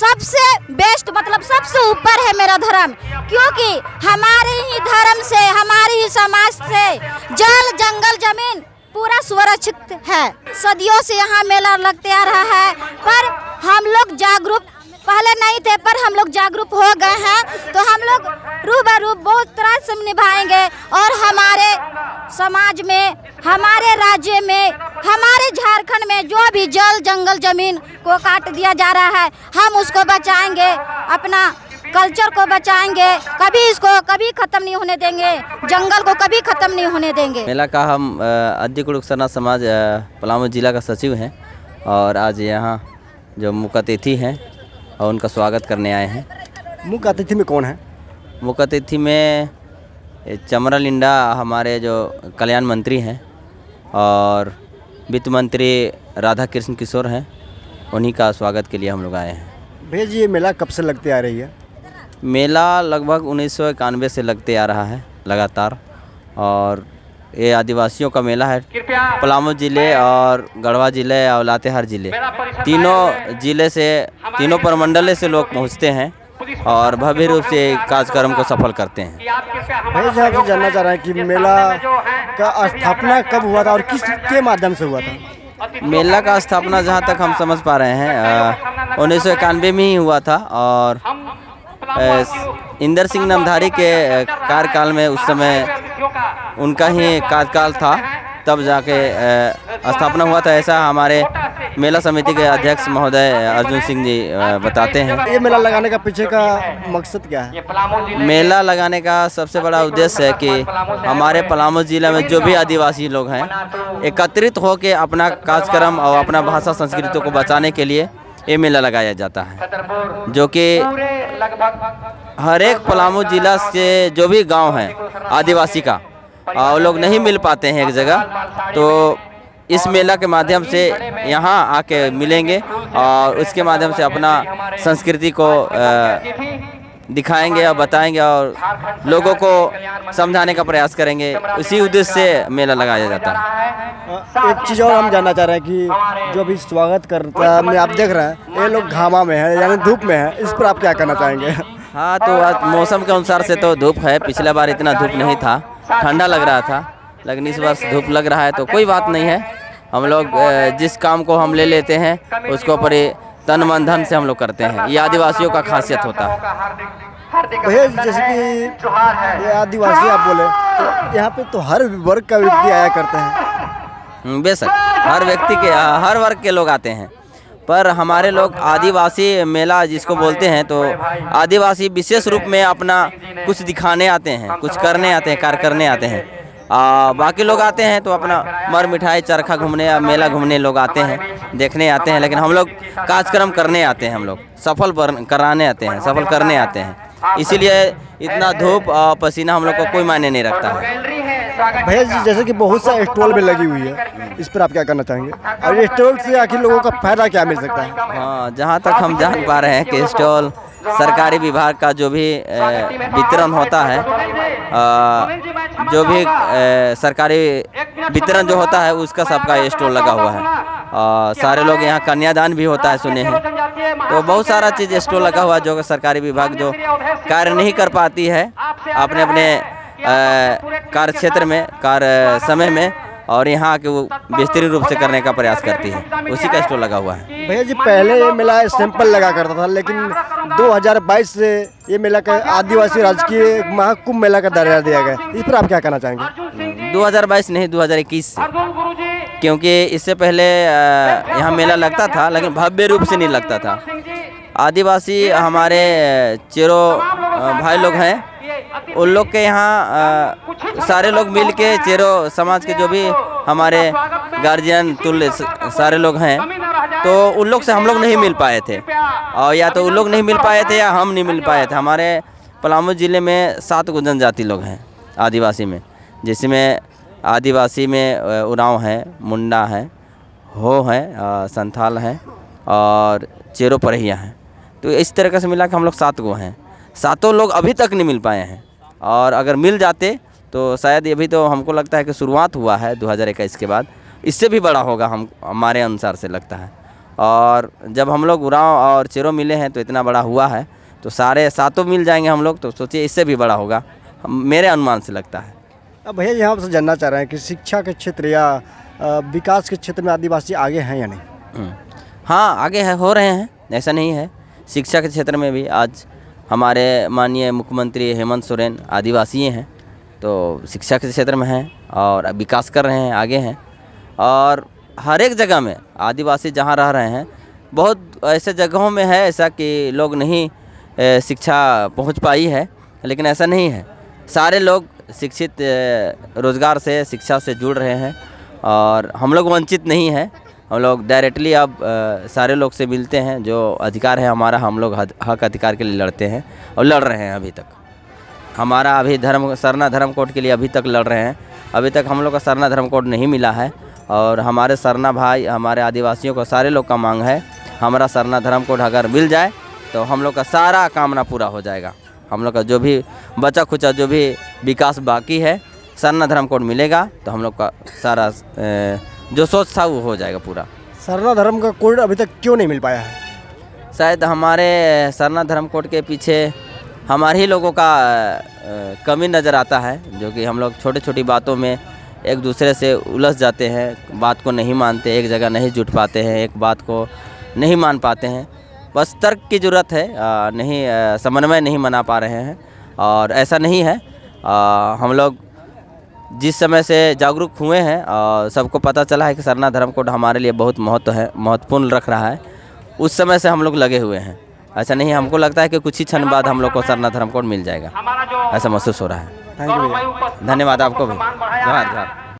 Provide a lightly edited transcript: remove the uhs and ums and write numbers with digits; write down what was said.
सबसे बेस्ट मतलब सबसे ऊपर है मेरा धर्म, क्योंकि हमारे ही धर्म से, हमारे ही समाज से जल जंगल जमीन पूरा सुरक्षित है। सदियों से यहाँ मेला लगते आ रहा है, पर हम लोग जागरूक पहले नहीं थे, पर हम लोग जागरूक हो गए हैं, तो हम लोग रूबरू बहुत तरह से निभाएंगे और हमारे समाज में, हमारे राज्य में, हमारे झारखंड में जो भी जल जंगल जमीन को काट दिया जा रहा है, हम उसको बचाएंगे, अपना कल्चर को बचाएंगे, कभी इसको कभी ख़त्म नहीं होने देंगे, जंगल को कभी ख़त्म नहीं होने देंगे। मेला का हम आदि कुड़ुक सरना समाज पलामू जिला का सचिव हैं और आज यहाँ जो मुख्य अतिथि हैं और उनका स्वागत करने आए हैं। मुख्य अतिथि में कौन है? मुख्य अतिथि में चमरा लिंडा हमारे जो कल्याण मंत्री हैं और वित्त मंत्री राधा कृष्ण किशोर हैं, उन्हीं का स्वागत के लिए हम लोग आए हैं। भैया जी, ये मेला कब से लगते आ रही है? मेला लगभग 1991 से लगते आ रहा है लगातार, और ये आदिवासियों का मेला है। पलामू ज़िले और गढ़वा ज़िले और लातेहार ज़िले, तीनों ज़िले से, तीनों प्रमंडल से लोग पहुंचते हैं और भव्य रूप से कार्यक्रम को सफल करते हैं। भैया जी, आपसे जानना चाह रहे हैं कि मेला का स्थापना कब हुआ था और किसके माध्यम से हुआ था? मेला का स्थापना जहां तक हम समझ पा रहे हैं 1991 में ही हुआ था, और इंदर सिंह नामधारी के कार्यकाल में, उस समय उनका ही कार्यकाल था, तब जाके स्थापना हुआ था, ऐसा हमारे मेला समिति के अध्यक्ष महोदय अर्जुन सिंह जी बताते हैं। ये मेला लगाने का पीछे का मकसद क्या है? मेला लगाने का सबसे बड़ा उद्देश्य है कि हमारे पलामू जिला में जो भी आदिवासी लोग हैं एकत्रित होकर अपना कार्यक्रम और अपना भाषा संस्कृति को बचाने के लिए ये मेला लगाया जाता है, जो कि हर एक पलामू जिला से जो भी गांव है आदिवासी का, वो लोग नहीं मिल पाते हैं एक जगह, तो इस मेला के माध्यम से यहाँ आके मिलेंगे और उसके माध्यम से अपना संस्कृति को दिखाएंगे और बताएंगे और लोगों को समझाने का प्रयास करेंगे। इसी उद्देश्य से मेला लगाया जाता है। एक चीज़ और हम जानना चाह रहे हैं कि जो अभी स्वागत करता है, आप देख रहे हैं ये लोग घामा में है, यानी धूप में है, इस पर आप क्या कहना चाहेंगे? हाँ, तो मौसम के अनुसार से तो धूप है, पिछला बार इतना धूप नहीं था, ठंडा लग रहा था, लेकिन इस वर्ष धूप लग रहा है, तो कोई बात नहीं है। हम लोग जिस काम को हम ले लेते हैं उसको पर तन मन धन से हम लोग करते हैं, ये आदिवासियों का खासियत होता है। भैया, जैसे कि ये आदिवासी आप बोले, तो यहाँ पे तो हर वर्ग का व्यक्ति आया करते हैं। बेशक हर व्यक्ति के, हर वर्ग के लोग आते हैं, पर हमारे लोग आदिवासी मेला जिसको बोलते हैं, तो आदिवासी विशेष रूप में अपना कुछ दिखाने आते हैं, कुछ करने आते हैं, कार्य करने आते हैं। बाकी लोग आते हैं तो अपना मर मिठाई चरखा घूमने या मेला घूमने लोग आते हैं, देखने आते हैं, लेकिन हम लोग कार्यक्रम करने आते हैं, हम लोग सफल कराने आते हैं, सफल करने आते हैं। इसीलिए इतना धूप और पसीना हम लोग को कोई मायने नहीं रखता है। भैया जी, जैसे कि बहुत सा स्टॉल में लगी हुई है, इस पर आप क्या करना चाहेंगे और ये स्टॉल से आखिर लोगों का फायदा क्या मिल सकता है? हाँ, जहाँ तक हम जान पा रहे हैं कि स्टॉल सरकारी विभाग का जो भी वितरण होता है, जो भी सरकारी वितरण जो होता है उसका सबका स्टॉल लगा हुआ है। सारे लोग यहाँ कन्यादान भी होता है सुने हैं, तो बहुत सारा चीज़ स्टॉल लगा हुआ है, जो कि सरकारी विभाग जो कार्य नहीं कर पाती है अपने अपने कार्य क्षेत्र में, कार्य समय में, और यहाँ के वो बेहतरीन रूप से करने का प्रयास करती है, उसी का स्टॉल लगा हुआ है। भैया जी, पहले ये मेला सैंपल लगा करता था, लेकिन 2022 से ये मेला का आदिवासी राजकीय महाकुंभ मेला का दर्जा दिया गया, इस पर आप क्या कहना चाहेंगे? 2022 नहीं, 2021 से, क्योंकि इससे पहले यहाँ मेला लगता था, लेकिन भव्य रूप से नहीं लगता था। आदिवासी हमारे चेरो भाई लोग हैं, उन लोग के यहाँ सारे लोग मिल के, चेरो समाज के जो भी हमारे गार्जियन तुल्य सारे लोग हैं, तो उन लोग से हम लोग नहीं मिल पाए थे, और या तो उन लोग नहीं मिल पाए थे या हम नहीं मिल पाए थे। हमारे पलामू ज़िले में 7 जनजाति लोग हैं आदिवासी में, जिसमें आदिवासी में उरांव है, मुंडा है, हो है, संथाल है और चेरो परहिया हैं। तो इस तरीके से मिला के हम लोग 7 गो हैं। 7 लोग अभी तक नहीं मिल पाए हैं, और अगर मिल जाते तो शायद अभी तो हमको लगता है कि शुरुआत हुआ है 2021 के बाद, इससे भी बड़ा होगा, हमारे अनुसार से लगता है। और जब हम लोग उरांव और चेरो मिले हैं तो इतना बड़ा हुआ है, तो सारे सातों मिल जाएंगे हम लोग तो सोचिए इससे भी बड़ा होगा, मेरे अनुमान से लगता है। अब भैया यहाँ से जानना चाह रहे हैं कि शिक्षा के क्षेत्र या विकास के क्षेत्र में आदिवासी आगे हैं या नहीं? हाँ, आगे है, हो रहे हैं, ऐसा नहीं है। शिक्षा के क्षेत्र में भी आज हमारे माननीय मुख्यमंत्री हेमंत सोरेन आदिवासी हैं, तो शिक्षा के क्षेत्र में हैं और विकास कर रहे हैं, आगे हैं। और हर एक जगह में आदिवासी जहाँ रह रहे हैं, बहुत ऐसे जगहों में है ऐसा कि लोग नहीं शिक्षा पहुँच पाई है, लेकिन ऐसा नहीं है। सारे लोग शिक्षित रोज़गार से, शिक्षा से जुड़ रहे हैं और हम लोग वंचित नहीं हैं। हम लोग डायरेक्टली अब सारे लोग से मिलते हैं, जो अधिकार है हमारा, हम लोग हक अधिकार के लिए लड़ते हैं और लड़ रहे हैं अभी तक। हमारा अभी सरना धर्म कोड के लिए अभी तक लड़ रहे हैं। अभी तक हम लोग का सरना धर्म कोड नहीं मिला है और हमारे सरना भाई, हमारे आदिवासियों को, सारे लोग का मांग है हमारा सरना धर्म कोड अगर मिल जाए तो हम लोग का सारा कामना पूरा हो जाएगा। हम लोग का जो भी बचा खुचा जो भी विकास बाकी है, सरना धर्म कोड मिलेगा तो हम लोग का सारा जो सोच था वो हो जाएगा पूरा। सरना धर्म का कोड अभी तक क्यों नहीं मिल पाया है? शायद हमारे सरना धर्म कोड के पीछे हमारे ही लोगों का कमी नज़र आता है, जो कि हम लोग छोटी छोटी बातों में एक दूसरे से उलझ जाते हैं, बात को नहीं मानते, एक जगह नहीं जुट पाते हैं, एक बात को नहीं मान पाते हैं। बस तर्क की ज़रूरत है, नहीं समन्वय नहीं मना पा रहे हैं। और ऐसा नहीं है, हम लोग जिस समय से जागरूक हुए हैं और सबको पता चला है कि सरना धर्म कोड हमारे लिए बहुत महत्वपूर्ण रख रहा है, उस समय से हम लोग लगे हुए हैं। ऐसा नहीं है, हमको लगता है कि कुछ ही क्षण बाद हम लोग को सरना धर्म कोड मिल जाएगा, ऐसा महसूस हो रहा है। थैंक यू भैया। धन्यवाद आपको भी। जोहार जोहार।